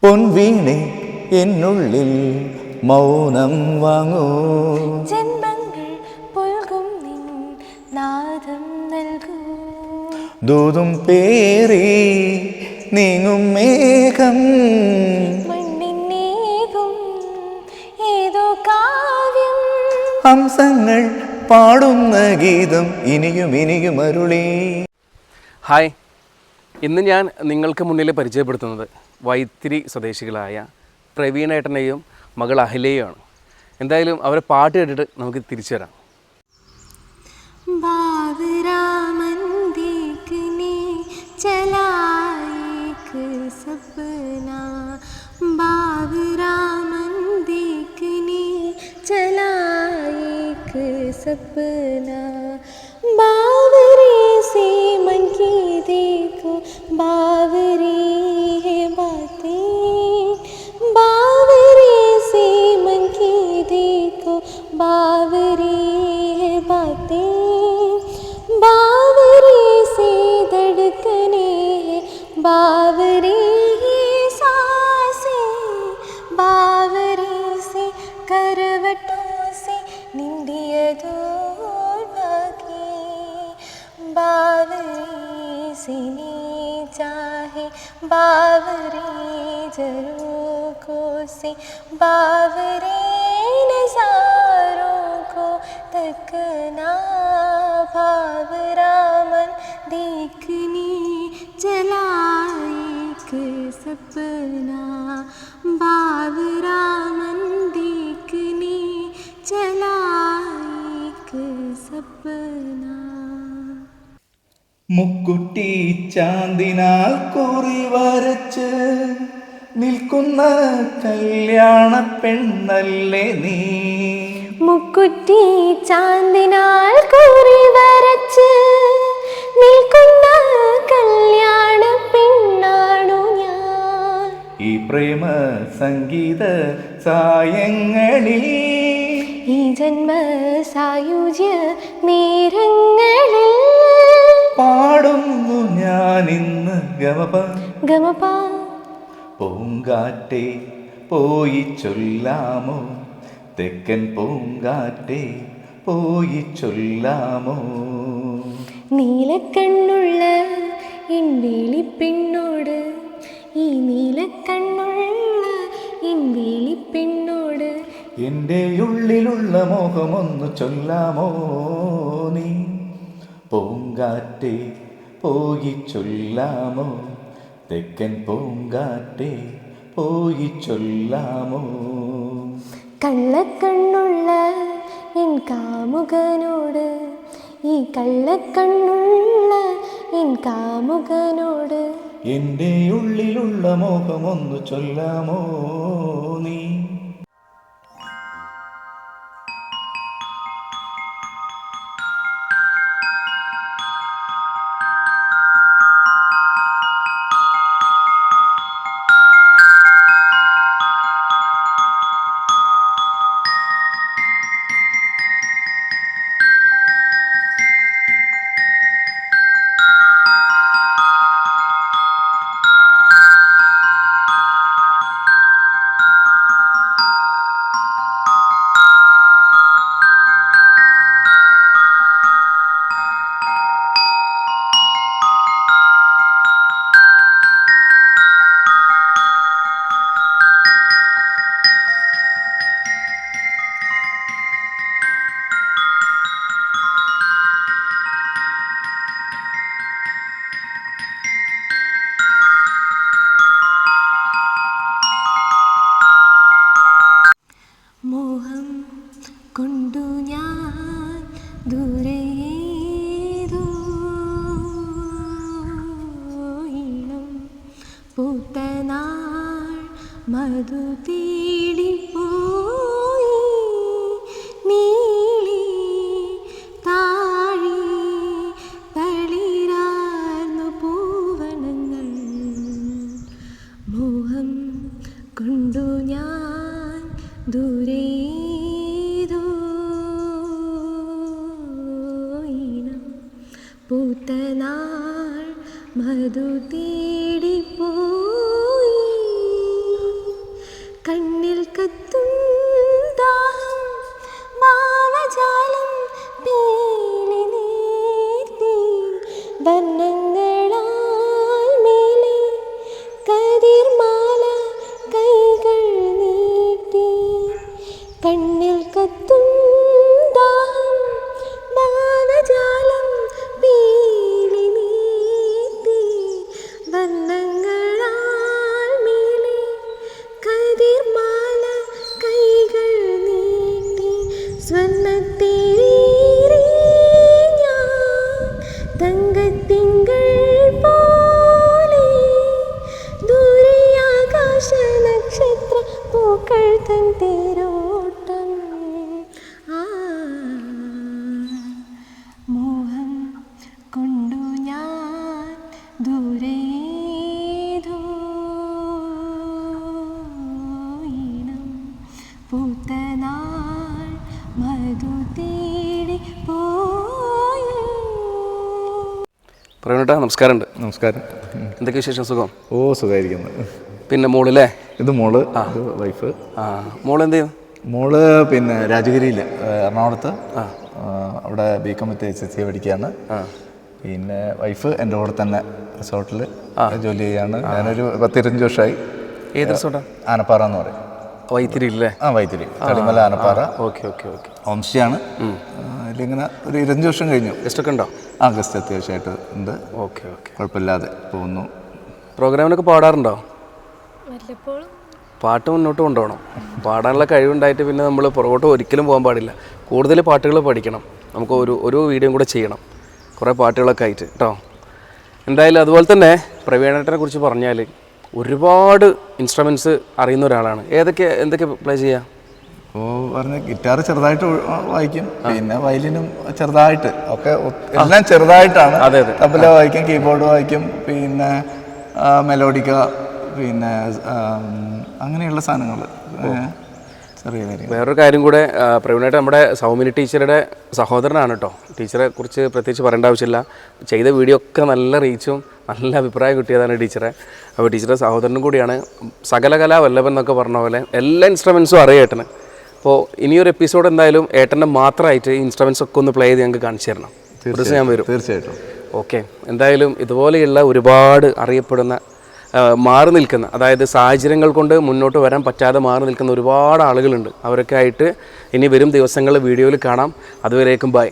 പൊൻവീണേ എന്നുള്ളിൽ മൗനം വാങ്ങൂ, ജന്മങ്ങൾ പുൽകും നിൻ നാദം നൽകൂ, ദൂതും പേറി നീങ്ങും മേഘം മണ്ണിന്നേകും ഏതോ കാവ്യം, ഹംസങ്ങൾ പാടുന്ന ഗീതം ഇനിയും ഇനിയും അരുളി. ഹായ്, ഇന്ന് ഞാൻ നിങ്ങൾക്ക് മുന്നിൽ പരിചയപ്പെടുത്തുന്നത് വൈത്തിരി സ്വദേശികളായ പ്രവീണേട്ടനെയും മകൾ അഹിലയുമാണ്. എന്തായാലും അവരെ പാട്ട് കേട്ടിട്ട് നമുക്ക് തിരിച്ചു വരാം. सपना बावरी से मन की देखो, बावरी है बातें, बावरी से मन की देखो, बावरी है बातें, बावरी से धड़कने है, बावरी है सांसें, बावरी से करवटों से निंदियदो बावरी से नी चाहे, बावरी झरोखों से, बावरी नज़ारों को तकना, बावरा मन देखने चला एक सपना, बावरा मन देखने चला एक सपना. മുക്കുട്ടി ചാന്തിനാൽ കുറി വരച്ച് നിൽക്കുന്ന കല്യാണ പെണ്ണല്ലേ നീ, മുക്കുറ്റി ചാന്തിനാൽ കുറി വരച്ച് നിൽക്കുന്ന കല്യാണ പെണ്ണാണു ഞാൻ. ഈ പ്രേമ സംഗീത സായങ്ങളിൽ, ഈ ജന്മ സായുജ്യ നേരങ്ങളിൽ പാടുന്നു ഞാനിന്ന് ഗമപ ഗമപ. പൂങ്കാറ്റെ പോയി ചൊല്ലാമോ, തെക്കൻ പൂങ്കാറ്റെ പോയി ചൊല്ലാമോ, നീലക്കണ്ണുള്ള എൻ വേളിപ്പെണ്ണോട്, ഈ നീലക്കണ്ണുള്ള എൻ വേളിപ്പെണ്ണോട് എൻ്റെ ഉള്ളിലുള്ള മോഹമൊന്നു ചൊല്ലാമോ നീ, പൂങ്കാറ്റെ പോയി ചൊല്ലാമോ, തെക്കൻ പൂങ്കാറ്റെ പോയി ചൊല്ലാമോ. കള്ളക്കണ്ണുള്ള എൻ കാമുകനോട്, ഈ കള്ളക്കണ്ണുള്ള എൻ കാമുകനോട് എൻ്റെ ഉള്ളിലുള്ള മോഹമൊന്നു ചൊല്ലാമോ നീ. മോഹം കൊണ്ടു ഞാൻ ദൂരേതോ ഇളം പൂത്ത നാൾ മധു തേടിപ്പോയി, നീളി താഴി തളിരാർന്നു പൂവനങ്ങൾ. മോഹം കൊണ്ടു ഞാൻ ദൂരേതോ ഇളം പൂത്ത നാൾ മധു തേടിപ്പോയി, പൂക്കൾ തൻ തേരോട്ടം മോഹം കൊണ്ടു ഞാൻ ദൂരേതോ ഈണം പൂത്തനാൾ മധു തേടി പോയി. പ്രവീണേട്ടാ നമസ്കാരമുണ്ട്. നമസ്കാരം. എന്തൊക്കെ വിശേഷം? സുഖം? ഓ, സുഖമായിരിക്കുന്നു. പിന്നെ മോളല്ലേ? ഇത് മോള്, ഇത് വൈഫ്. മോള് എന്ത് ചെയ്യുന്നു? മോള് പിന്നെ രാജഗിരിയിൽ എറണാകുളത്ത് അവിടെ ബികോം വിത്ത് HSC പഠിക്കുകയാണ്. പിന്നെ വൈഫ് എൻ്റെ കൂടെ തന്നെ റിസോർട്ടിൽ ജോലി ചെയ്യാണ്. ഞാനൊരു 10-25 വർഷമായി. ഏത് റിസോർട്ടാണ്? ആനപ്പാറ എന്ന് പറയും. വൈത്തിരി അല്ലേ? Vythiri, Kalimala Anappara. Okay okay okay. Home stay ആണ്. അതിലിങ്ങനെ ഒരു 25 വർഷം കഴിഞ്ഞു. ഗസ്റ്റൊക്കെ ഉണ്ടോ? ഗസ്റ്റ് അത്യാവശ്യമായിട്ട് ഉണ്ട്. ഓക്കെ ഓക്കെ, കുഴപ്പമില്ലാതെ പോകുന്നു. പ്രോഗ്രാമിനൊക്കെ പാടാറുണ്ടോ? വല്ലപ്പോഴും പാട്ട് മുന്നോട്ട് കൊണ്ടുപോകണം. പാടാനുള്ള കഴിവുണ്ടായിട്ട് പിന്നെ നമ്മൾ പുറകോട്ട് ഒരിക്കലും പോകാൻ പാടില്ല. കൂടുതൽ പാട്ടുകൾ പഠിക്കണം. നമുക്ക് ഒരു വീഡിയോയും കൂടെ ചെയ്യണം, കുറേ പാട്ടുകളൊക്കെ ആയിട്ട് കേട്ടോ. എന്തായാലും അതുപോലെ തന്നെ പ്രവീണേട്ടനെ കുറിച്ച് പറഞ്ഞാൽ ഒരുപാട് ഇൻസ്ട്രുമെൻറ്റ്സ് അറിയുന്ന ഒരാളാണ്. എന്തൊക്കെ പ്ലേ ചെയ്യാം? അപ്പോൾ പറഞ്ഞ ഗിറ്റാർ ചെറുതായിട്ട് വായിക്കും, പിന്നെ വയലിനും ചെറുതായിട്ട് ഒക്കെ, എല്ലാം ചെറുതായിട്ടാണ്. അതെ അതെ. തബല വായിക്കും, കീബോർഡ് വായിക്കും, പിന്നെ മെലോഡിക്ക, പിന്നെ അങ്ങനെയുള്ള സാധനങ്ങൾ, ചെറിയ കാര്യം. വേറൊരു കാര്യം കൂടെ, പ്രവീണേട്ടൻ നമ്മുടെ സൗമിനി ടീച്ചറുടെ സഹോദരനാണ് കേട്ടോ. ടീച്ചറെ കുറിച്ച് പ്രത്യേകിച്ച് പറയേണ്ട ആവശ്യമില്ല. ചെയ്ത വീഡിയോ ഒക്കെ നല്ല റീച്ചും നല്ല അഭിപ്രായം കിട്ടിയതാണ് ടീച്ചറെ. അപ്പോൾ ടീച്ചറുടെ സഹോദരനും കൂടിയാണ്. സകലകലാ വല്ലഭൻ എന്നൊക്കെ പറഞ്ഞ പോലെ എല്ലാ ഇൻസ്ട്രുമെൻസും അറിയാം ഏട്ടന്. അപ്പോൾ ഇനിയൊരു എപ്പിസോഡ് എന്തായാലും ഏട്ടൻ്റെ മാത്രമായിട്ട് ഈ ഇൻസ്ട്രുമെൻസ് ഒക്കെ ഒന്ന് പ്ലേ ചെയ്ത് ഞങ്ങൾക്ക് കാണിച്ചു തരണം. ഒരു ദിവസം ഞാൻ വരും. തീർച്ചയായിട്ടും. ഓക്കെ. എന്തായാലും ഇതുപോലെയുള്ള ഒരുപാട് അറിയപ്പെടുന്ന മാറി നിൽക്കുന്ന, അതായത് സാഹചര്യങ്ങൾ കൊണ്ട് മുന്നോട്ട് വരാൻ പറ്റാതെ മാറി നിൽക്കുന്ന ഒരുപാട് ആളുകളുണ്ട്. അവരൊക്കെ ആയിട്ട് ഇനി വരും ദിവസങ്ങളിൽ വീഡിയോയിൽ കാണാം. അതുവരേക്കും ബൈ.